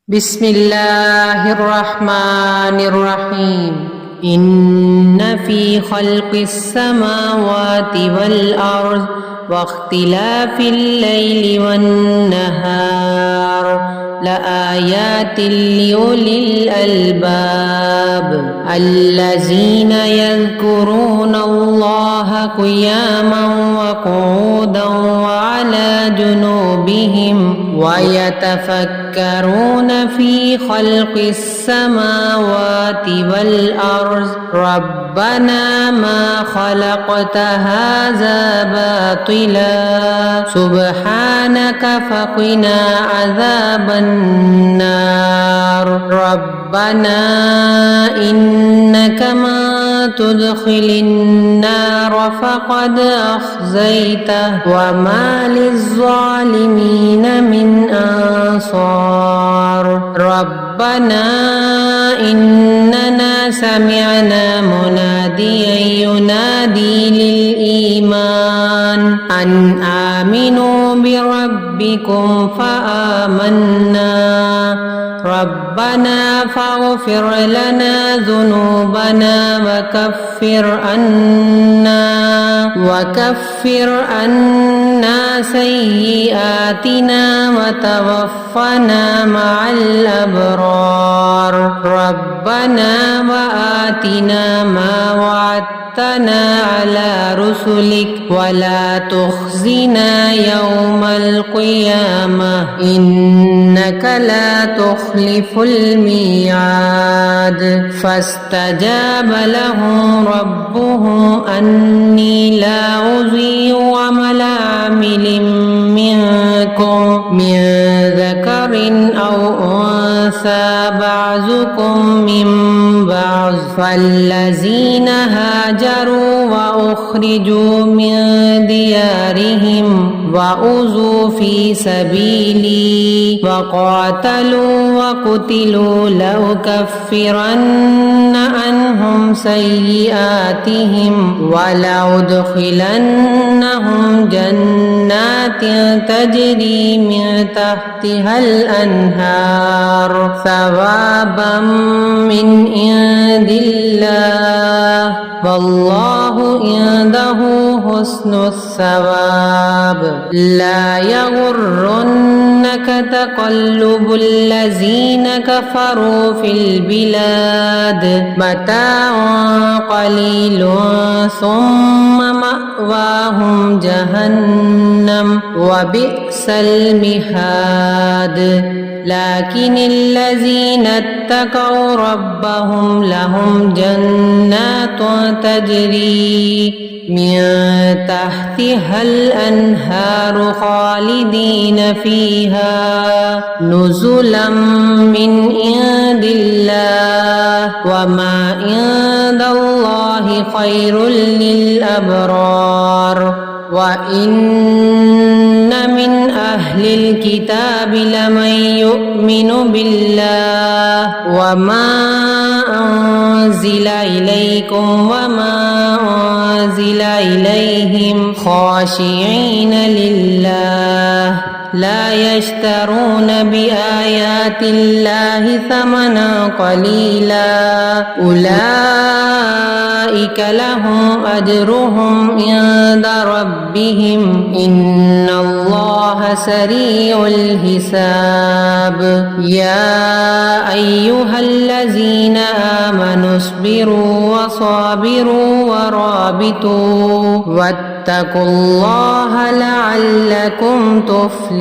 بسم الله الرحمن الرحيم إن في خلق السماوات والأرض واختلاف الليل والنهار لآيات لأولي الألباب الذين يذكرون الله قياما وقعودا وعلى جنوبهم ويتفكرون في خلق السماوات والأرض ربنا ما خلقت هذا باطلا سبحانك فقنا عذاب النار ربنا إنك من تدخل النار فقد أخزيته وما للظالمين من أنصار ربنا إننا سمعنا مناديا ينادي للإيمان أن آمنوا بربكم فآمنا ربنا فاغفر لنا ذنوبنا وكفر عنا سيئاتنا وتوفنا مع الأبرار ربنا وآتنا ما وعدتنا على رسلك ولا تخزنا يوم القيامة إنك لا تخلف الميعاد فاستجاب لهم ربهم أني لا أضيع عمل عامل منكم من ذكر أو أنثى بعضكم من بعض فالذين هاجروا وأخرجوا من ديارهم وأوذوا في سبيلي وقاتلوا وقتلوا لأكفرن عنهم سيئاتهم ولأدخلنهم جنات تجري من تحتها الأنهار ثوابا من عند الله والله عنده حسن الثواب لا يغرنك تقلب الذين كفروا في البلاد متاع قليل ثم مأواهم جهنم وبئس المهاد لكن الذين اتقوا ربهم لهم جنات تجري من تحتها الأنهار خالدين فيها نزلا من عند الله وما عند الله خير للأبرار وإن من أهل الكتاب لمن يؤمن بالله وما أنزل إليكم وما أنزل إليهم خاشعين لله لا يشترون بآيات الله ثمنا قليلا أولئك لهم أجرهم عند ربهم إن الله سريع الحساب يا أيها الذين آمنوا اصبروا وصابروا ورابطوا واتقوا الله لعلكم تفلحون